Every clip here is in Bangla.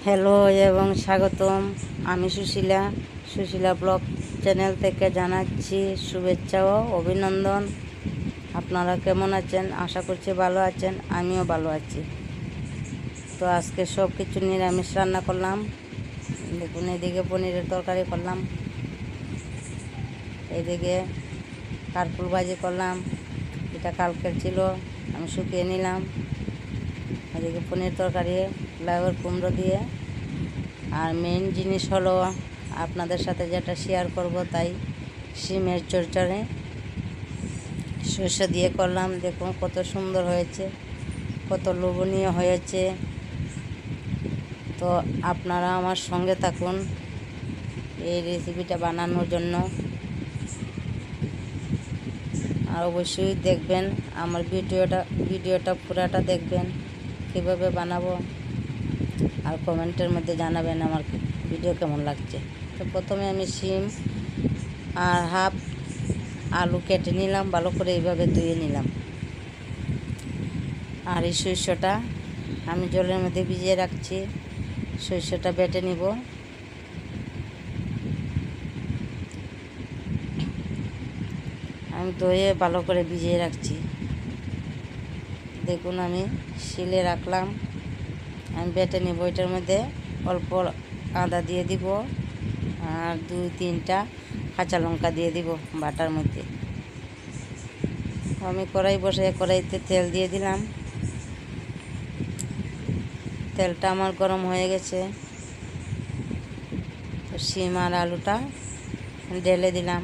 হ্যালো এবং স্বাগতম। আমি সুশীলা ব্লগ চ্যানেল থেকে জানাচ্ছি শুভেচ্ছা ও অভিনন্দন। আপনারা কেমন আছেন? আশা করছি ভালো আছেন, আমিও ভালো আছি। তো আজকে সব কিছু নিরামিষ রান্না করলাম। দেখুন, এদিকে পনিরের তরকারি করলাম, এদিকে কারকুল ভাজি করলাম, এটা কালকের ছিল, আমি শুকিয়ে নিলাম। এদিকে পনির তরকারি লাউয়ের কুমড়ো দিয়ে, আর মেন জিনিস হলো আপনাদের সাথে যেটা শেয়ার করব, তাই শিমের চচ্চড়ি সরষে দিয়ে করলাম। দেখুন কত সুন্দর হয়েছে, কত লোভনীয় হয়েছে। তো আপনারা আমার সঙ্গে থাকুন এই রেসিপিটা বানানোর জন্য, আর অবশ্যই দেখবেন আমার ভিডিওটা পুরাটা দেখবেন কীভাবে বানাবো, আর কমেন্টের মধ্যে জানাবেন আমার ভিডিও কেমন লাগছে। তো প্রথমে আমি শিম আর হাফ আলু কেটে নিলাম, ভালো করে এইভাবে ধুয়ে নিলাম। আর এই সরষেটা আমি জলের মধ্যে ভিজিয়ে রাখছি, সরষেটা বেটে নিব। আমি ধুয়ে ভালো করে ভিজিয়ে রাখছি। দেখুন আমি শিলে রাখলাম, আমি বেটে নিব। এটার মধ্যে অল্প আদা দিয়ে দিব, আর 2-3টা কাঁচা লঙ্কা দিয়ে দিব বাটার মধ্যে। আমি কড়াই বসে কড়াইতে তেল দিয়ে দিলাম। তেলটা আমার গরম হয়ে গেছে, তো শিম আর আলুটা ঢেলে দিলাম।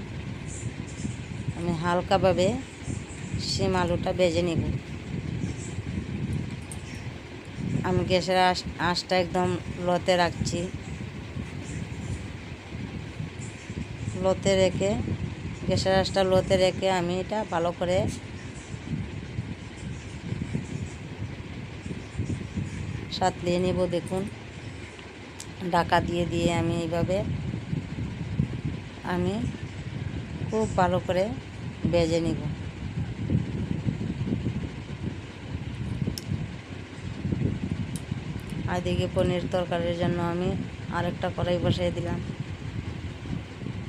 আমি হালকাভাবে শিম আলুটা ভেজে নিব। আমি গ্যাসের আঁচটা একদম লোতে রাখছি, গ্যাসের আঁচটা লোতে রেখে আমি এটা ভালো করে সাঁতলিয়ে নিব। দেখুন, ঢাকা দিয়ে আমি এইভাবে খুব ভালো করে ভেজে নিব। আর এদিকে পনির তরকারির জন্য আমি আরেকটা কড়াই বসিয়ে দিলাম।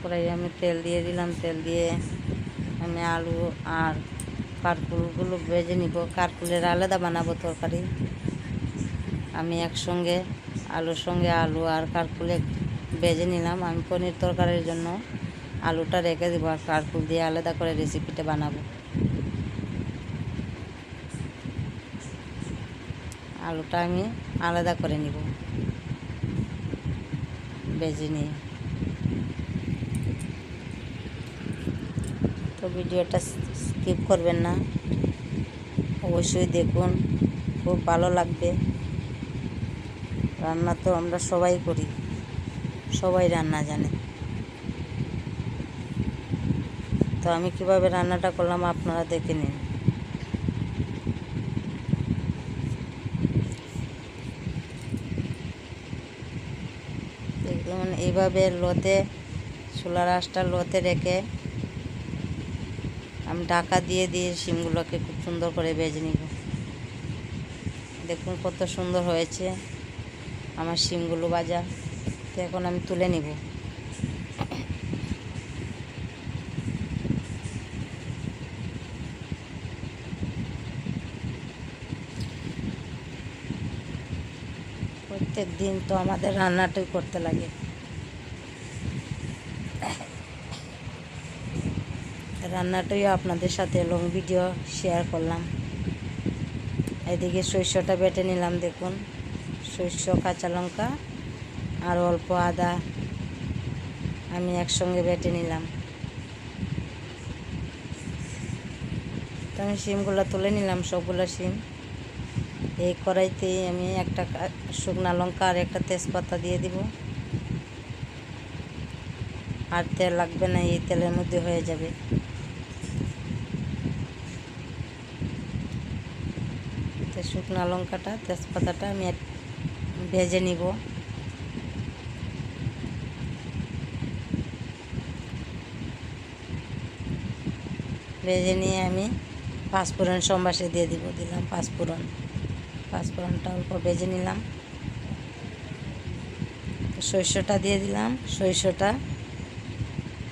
কড়াইয়ে আমি তেল দিয়ে দিলাম, তেল দিয়ে আমি আলু আর কারকুলগুলো ভেজে নিব। কারকুলের আলাদা বানাবো তরকারি, আমি একসঙ্গে আলুর সঙ্গে আলু আর কারকুলে ভেজে নিলাম। আমি পনির তরকারির জন্য আলুটা রেখে দেবো, আর কারকুল দিয়ে আলাদা করে রেসিপিটা বানাবো। আলুটা আমি আলাদা করে নিব ভেজে নিয়ে। তো ভিডিওটা স্কিপ করবেন না, অবশ্যই দেখুন, খুব ভালো লাগবে। রান্না তো আমরা সবাই করি, সবাই রান্না জানে। তো আমি কিভাবে রান্নাটা করলাম আপনারা দেখে নিন। দেখুন, এইভাবে চুলার আঁচটা লোতে রেখে আমি ঢাকা দিয়ে শিমগুলোকে খুব সুন্দর করে ভেজে নিব। দেখুন কত সুন্দর হয়েছে আমার শিমগুলো ভাজা। তো এখন আমি তুলে নিব। প্রত্যেক দিন তো আমাদের রান্নাটাই করতে লাগে, রান্নাটাই আপনাদের সাথে লং ভিডিও শেয়ার করলাম। এদিকে সরষেটা বেটে নিলাম। দেখুন, সরষে, কাঁচা লঙ্কা আর অল্প আদা আমি একসঙ্গে বেটে নিলাম। তো আমি শিমগুলো তুলে নিলাম, সবগুলো শিম। এই কড়াইতেই আমি একটা শুকনো লঙ্কা আর একটা তেজপাতা দিয়ে দিব। আর তেল লাগবে না, এই তেলের মধ্যে হয়ে যাবে। তো শুকনো লঙ্কাটা, তেজপাতাটা আমি ভেজে নিব। ভেজে নিয়ে আমি পাঁচফোড়ন সম্বাসে দিয়ে দিলাম পাঁচফোড়নটা অল্প ভেজে নিলাম। সরষেটা দিয়ে দিলাম। সরষেটা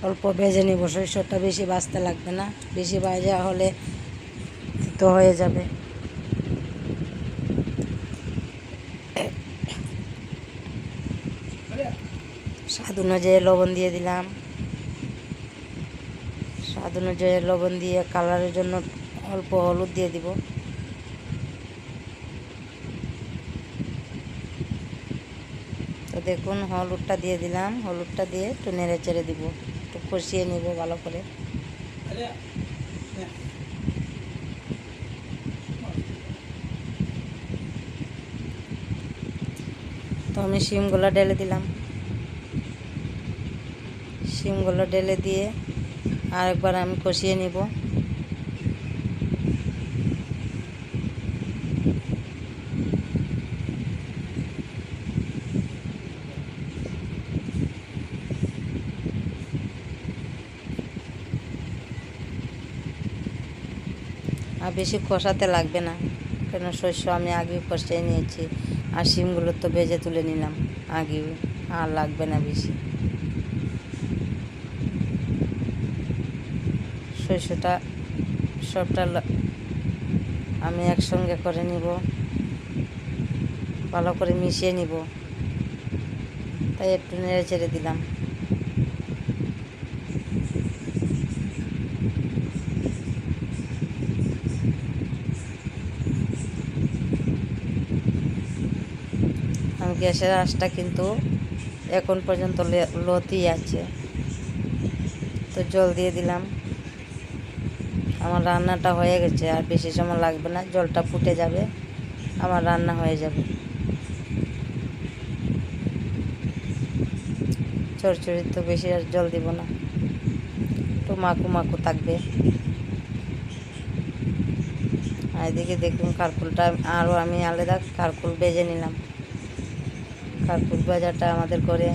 অল্প ভেজে নেব। সরষেটা বেশি ভাজতে লাগবে না, বেশি ভাজা হলে তো হয়ে যাবে। স্বাদ অনুযায়ী লবণ দিয়ে দিলাম। স্বাদ অনুযায়ী লবণ দিয়ে কালারের জন্য অল্প হলুদ দিয়ে দিব। তো দেখুন হলুদটা দিয়ে দিলাম। হলুদটা দিয়ে একটু নেড়ে চেড়ে দিব, একটু কষিয়ে নিব ভালো করে। তো আমি শিমগুলো ঢেলে দিলাম। শিমগুলো ঢেলে দিয়ে আরেকবার আমি কষিয়ে নিব। আর বেশি কষাতে লাগবে না, কেন শস্য আমি আগে কষিয়ে নিয়েছি, আর শিমগুলো তো ভেজে তুলে নিলাম আগে, আর লাগবে না বেশি। শস্যটা সবটা আমি একসঙ্গে করে নিব, ভালো করে মিশিয়ে নিব। তাই একটু নেড়ে চেড়ে দিলাম। আমি গ্যাসের আঁচটা কিন্তু এখন পর্যন্ত লোতেই আছে। তো জল দিয়ে দিলাম। আমার রান্নাটা হয়ে গেছে, আর বেশি সময় লাগবে না, জলটা ফুটে যাবে, আমার রান্না হয়ে যাবে। চচ্চড়ি তো বেশি আর জল দিব না, একটু মাখু মাখু থাকবে। আর এদিকে দেখুন কারকুলটা আরও আমি আলাদা কারকুল ভেজে নিলাম। কারকুল ভাজাটা আমাদের করে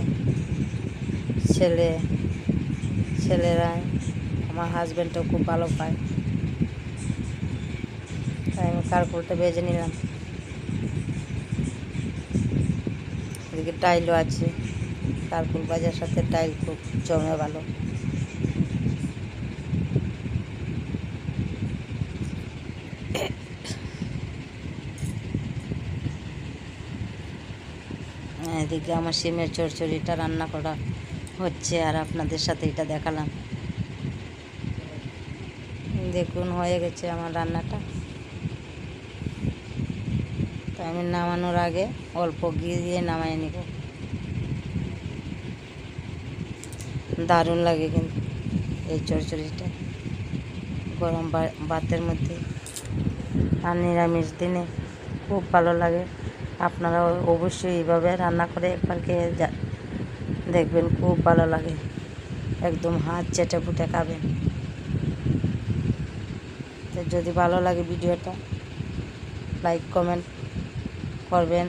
ছেলেরা, আমার হাজব্যান্ডও খুব ভালো পায়, তাই আমি কারকুলটা ভেজে নিলাম। এদিকে টাইলও আছে, কারকুল ভাজার সাথে টাইল খুব জমে ভালো। এদিকে আমার শিমের চচ্চড়িটা রান্না করা হচ্ছে, আর আপনাদের সাথে এটা দেখালাম। দেখুন হয়ে গেছে আমার রান্নাটা। তো আমি নামানোর আগে অল্প ঘি দিয়ে নামাই নিব। দারুণ লাগে কিন্তু এই চচ্চড়িটা গরম ভাতের মধ্যে, আর নিরামিষ দিনে খুব ভালো লাগে। আপনারা অবশ্যই এইভাবে রান্না করে একবার খেয়ে দেখবেন, খুব ভালো লাগে, একদম হাত চেটে ফুটে খাবেন। তো যদি ভালো লাগে ভিডিওটা লাইক কমেন্ট করবেন,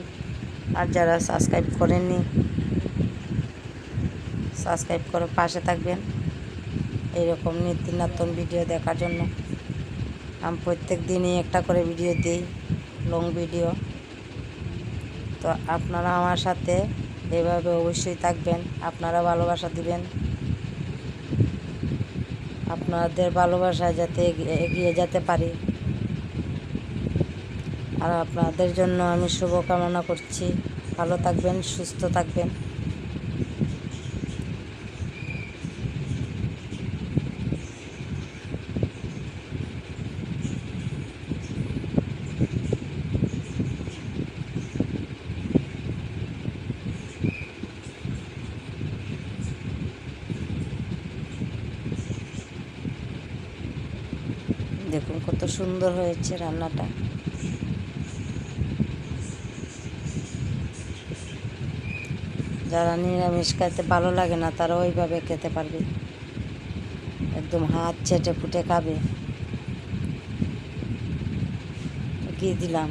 আর যারা সাবস্ক্রাইব করেননি সাবস্ক্রাইব করে পাশে থাকবেন এইরকম নিত্য নতুন ভিডিও দেখার জন্য। আমি প্রত্যেক দিনই একটা করে ভিডিও দিই, লং ভিডিও। তো আপনারা আমার সাথে এভাবে অবশ্যই থাকবেন, আপনারা ভালোবাসা দিবেন। আপনাদের ভালোবাসায় যাতে এগিয়ে যেতে পারি, আর আপনাদের জন্য আমি শুভকামনা করছি। ভালো থাকবেন, সুস্থ থাকবেন। দেখুন কত সুন্দর হয়েছে রান্নাটা। যারা নিরামিষ খেতে ভালো লাগে না তারা ওইভাবে খেতে পারবে, একদম হাত চেটে ফুটে খাবে। ঘি দিলাম,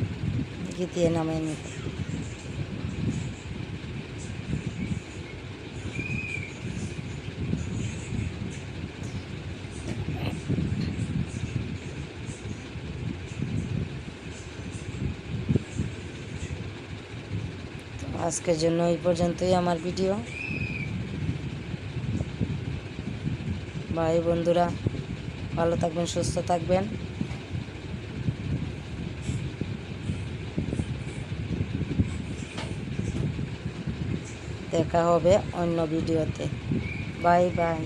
ঘি দিয়ে নামিয়ে নিব। আজকের জন্য এই পর্যন্তই আমার ভিডিও। ভাই বন্ধুরা, ভালো থাকবেন, সুস্থ থাকবেন। দেখা হবে অন্য ভিডিওতে। Bye bye.